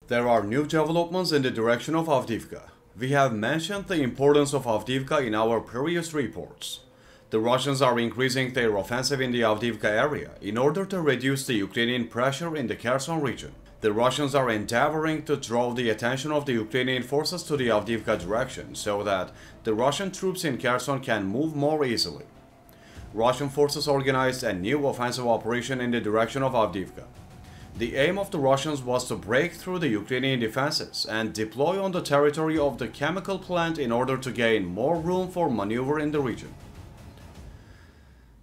There are new developments in the direction of Avdiivka. We have mentioned the importance of Avdiivka in our previous reports. The Russians are increasing their offensive in the Avdiivka area in order to reduce the Ukrainian pressure in the Kherson region. The Russians are endeavoring to draw the attention of the Ukrainian forces to the Avdiivka direction so that the Russian troops in Kherson can move more easily. Russian forces organized a new offensive operation in the direction of Avdiivka. The aim of the Russians was to break through the Ukrainian defenses and deploy on the territory of the chemical plant in order to gain more room for maneuver in the region.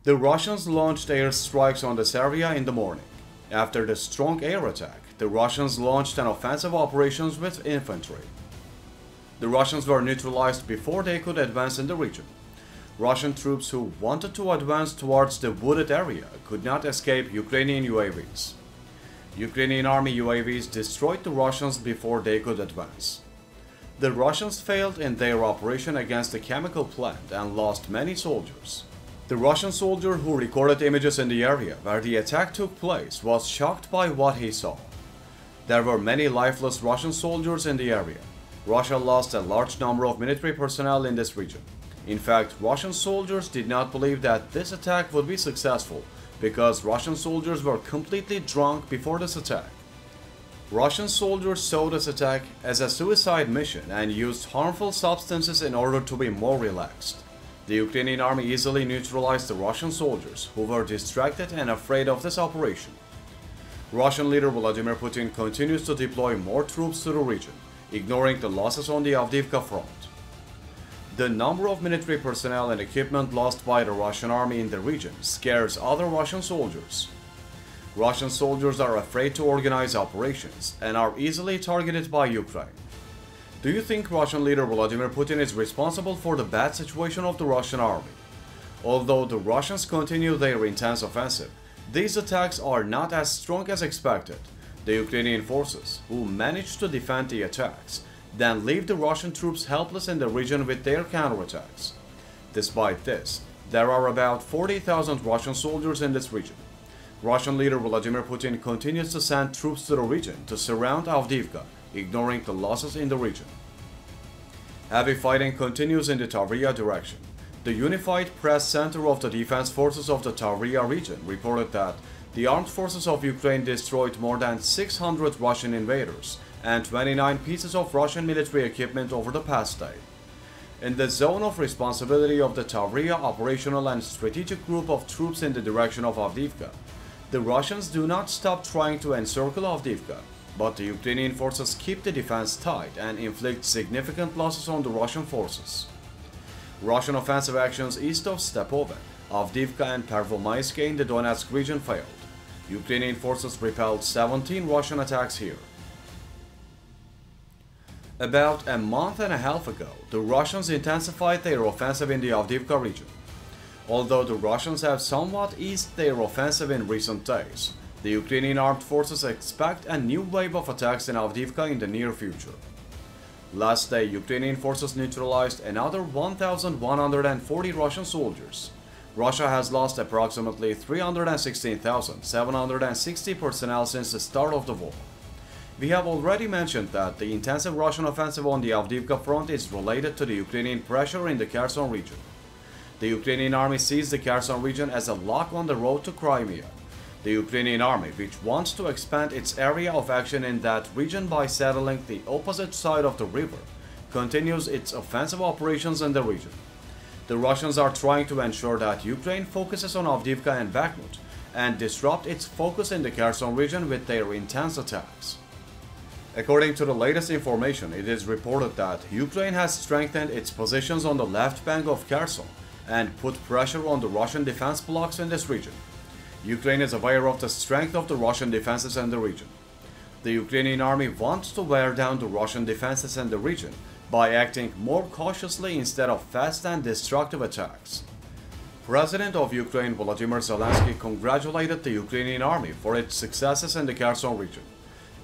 The Russians launched airstrikes on this area in the morning. After the strong air attack, the Russians launched an offensive operations with infantry. The Russians were neutralized before they could advance in the region. Russian troops who wanted to advance towards the wooded area could not escape Ukrainian UAVs. Ukrainian army UAVs destroyed the Russians before they could advance. The Russians failed in their operation against the chemical plant and lost many soldiers. The Russian soldier who recorded images in the area where the attack took place was shocked by what he saw. There were many lifeless Russian soldiers in the area. Russia lost a large number of military personnel in this region. In fact, Russian soldiers did not believe that this attack would be successful because Russian soldiers were completely drunk before this attack. Russian soldiers saw this attack as a suicide mission and used harmful substances in order to be more relaxed. The Ukrainian army easily neutralized the Russian soldiers who were distracted and afraid of this operation. Russian leader Vladimir Putin continues to deploy more troops to the region, ignoring the losses on the Avdiivka front. The number of military personnel and equipment lost by the Russian army in the region scares other Russian soldiers. Russian soldiers are afraid to organize operations and are easily targeted by Ukraine. Do you think Russian leader Vladimir Putin is responsible for the bad situation of the Russian army? Although the Russians continue their intense offensive, these attacks are not as strong as expected. The Ukrainian forces, who managed to defend the attacks, then leave the Russian troops helpless in the region with their counterattacks. Despite this, there are about 40,000 Russian soldiers in this region. Russian leader Vladimir Putin continues to send troops to the region to surround Avdiivka, ignoring the losses in the region. Heavy fighting continues in the Tavria direction. The Unified Press Center of the Defense Forces of the Tavria region reported that the armed forces of Ukraine destroyed more than 600 Russian invaders and 29 pieces of Russian military equipment over the past day. In the zone of responsibility of the Tavria operational and strategic group of troops in the direction of Avdiivka, the Russians do not stop trying to encircle Avdiivka, but the Ukrainian forces keep the defense tight and inflict significant losses on the Russian forces. Russian offensive actions east of Stepove, Avdiivka and Pervomaysk in the Donetsk region failed. Ukrainian forces repelled 17 Russian attacks here. About a month and a half ago, the Russians intensified their offensive in the Avdiivka region. Although the Russians have somewhat eased their offensive in recent days, the Ukrainian armed forces expect a new wave of attacks in Avdiivka in the near future. Last day, Ukrainian forces neutralized another 1,140 Russian soldiers. Russia has lost approximately 316,760 personnel since the start of the war. We have already mentioned that the intensive Russian offensive on the Avdiivka front is related to the Ukrainian pressure in the Kherson region. The Ukrainian army sees the Kherson region as a lock on the road to Crimea. The Ukrainian army, which wants to expand its area of action in that region by settling the opposite side of the river, continues its offensive operations in the region. The Russians are trying to ensure that Ukraine focuses on Avdiivka and Bakhmut and disrupt its focus in the Kherson region with their intense attacks. According to the latest information, it is reported that Ukraine has strengthened its positions on the left bank of Kherson and put pressure on the Russian defense blocks in this region. Ukraine is aware of the strength of the Russian defenses in the region. The Ukrainian army wants to wear down the Russian defenses in the region by acting more cautiously instead of fast and destructive attacks. President of Ukraine Volodymyr Zelensky congratulated the Ukrainian army for its successes in the Kherson region.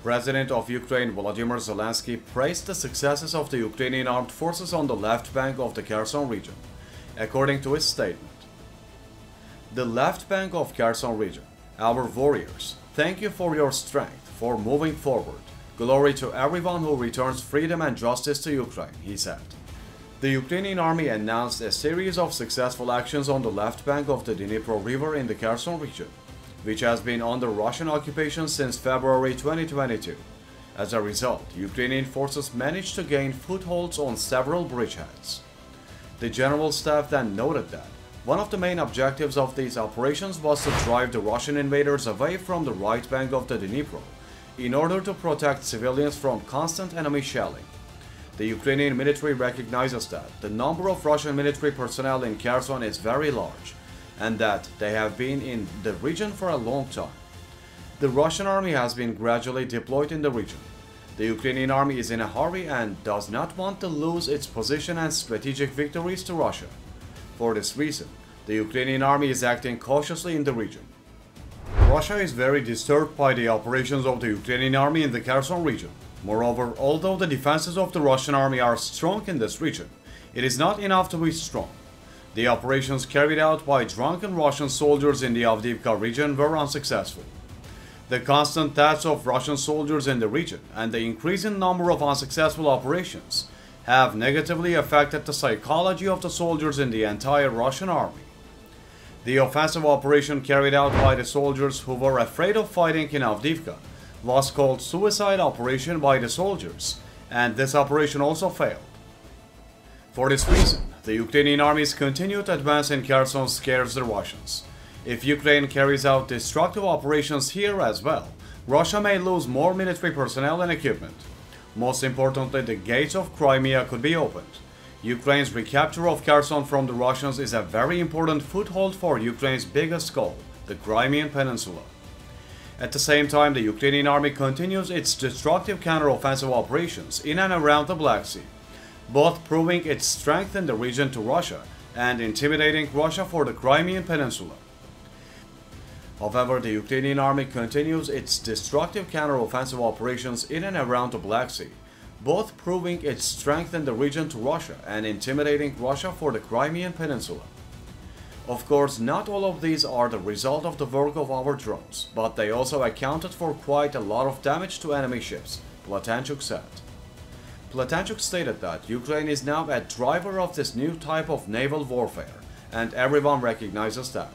President of Ukraine Volodymyr Zelensky praised the successes of the Ukrainian armed forces on the left bank of the Kherson region. According to his statement, "The left bank of Kherson region, our warriors, thank you for your strength, for moving forward. "Glory to everyone who returns freedom and justice to Ukraine," he said. The Ukrainian army announced a series of successful actions on the left bank of the Dnipro River in the Kherson region, which has been under Russian occupation since February 2022. As a result, Ukrainian forces managed to gain footholds on several bridgeheads. The General Staff then noted that one of the main objectives of these operations was to drive the Russian invaders away from the right bank of the Dnipro in order to protect civilians from constant enemy shelling. The Ukrainian military recognizes that the number of Russian military personnel in Kherson is very large and that they have been in the region for a long time. The Russian army has been gradually deployed in the region. The Ukrainian army is in a hurry and does not want to lose its position and strategic victories to Russia. For this reason, the Ukrainian army is acting cautiously in the region. Russia is very disturbed by the operations of the Ukrainian army in the Kherson region. Moreover, although the defenses of the Russian army are strong in this region, it is not enough to be strong. The operations carried out by drunken Russian soldiers in the Avdiivka region were unsuccessful. The constant deaths of Russian soldiers in the region and the increasing number of unsuccessful operations have negatively affected the psychology of the soldiers in the entire Russian army. The offensive operation carried out by the soldiers who were afraid of fighting in Avdiivka was called Suicide Operation by the soldiers, and this operation also failed. For this reason, the Ukrainian army's continued advance in Kherson scares the Russians. If Ukraine carries out destructive operations here as well, Russia may lose more military personnel and equipment. Most importantly, the gates of Crimea could be opened. Ukraine's recapture of Kherson from the Russians is a very important foothold for Ukraine's biggest goal, the Crimean Peninsula. At the same time, the Ukrainian army continues its destructive counter-offensive operations in and around the Black Sea, both proving its strength in the region to Russia and intimidating Russia for the Crimean Peninsula. However, the Ukrainian army continues its destructive counter-offensive operations in and around the Black Sea, both proving its strength in the region to Russia and intimidating Russia for the Crimean Peninsula. Of course, not all of these are the result of the work of our drones, but they also accounted for quite a lot of damage to enemy ships, Platanchuk said. Platanchuk stated that Ukraine is now a driver of this new type of naval warfare, and everyone recognizes that.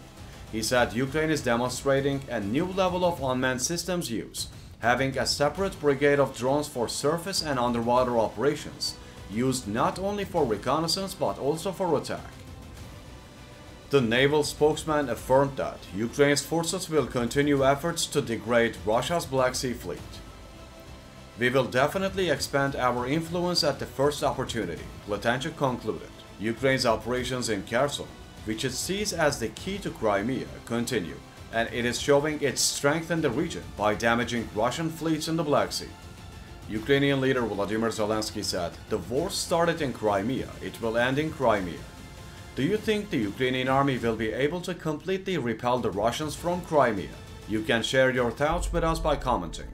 He said Ukraine is demonstrating a new level of unmanned systems use, having a separate brigade of drones for surface and underwater operations, used not only for reconnaissance but also for attack. The naval spokesman affirmed that Ukraine's forces will continue efforts to degrade Russia's Black Sea fleet. "We will definitely expand our influence at the first opportunity," Platanchuk concluded. Ukraine's operations in Kherson, which it sees as the key to Crimea, continue, and it is showing its strength in the region by damaging Russian fleets in the Black Sea. Ukrainian leader Volodymyr Zelensky said, "The war started in Crimea, it will end in Crimea." Do you think the Ukrainian army will be able to completely repel the Russians from Crimea? You can share your thoughts with us by commenting.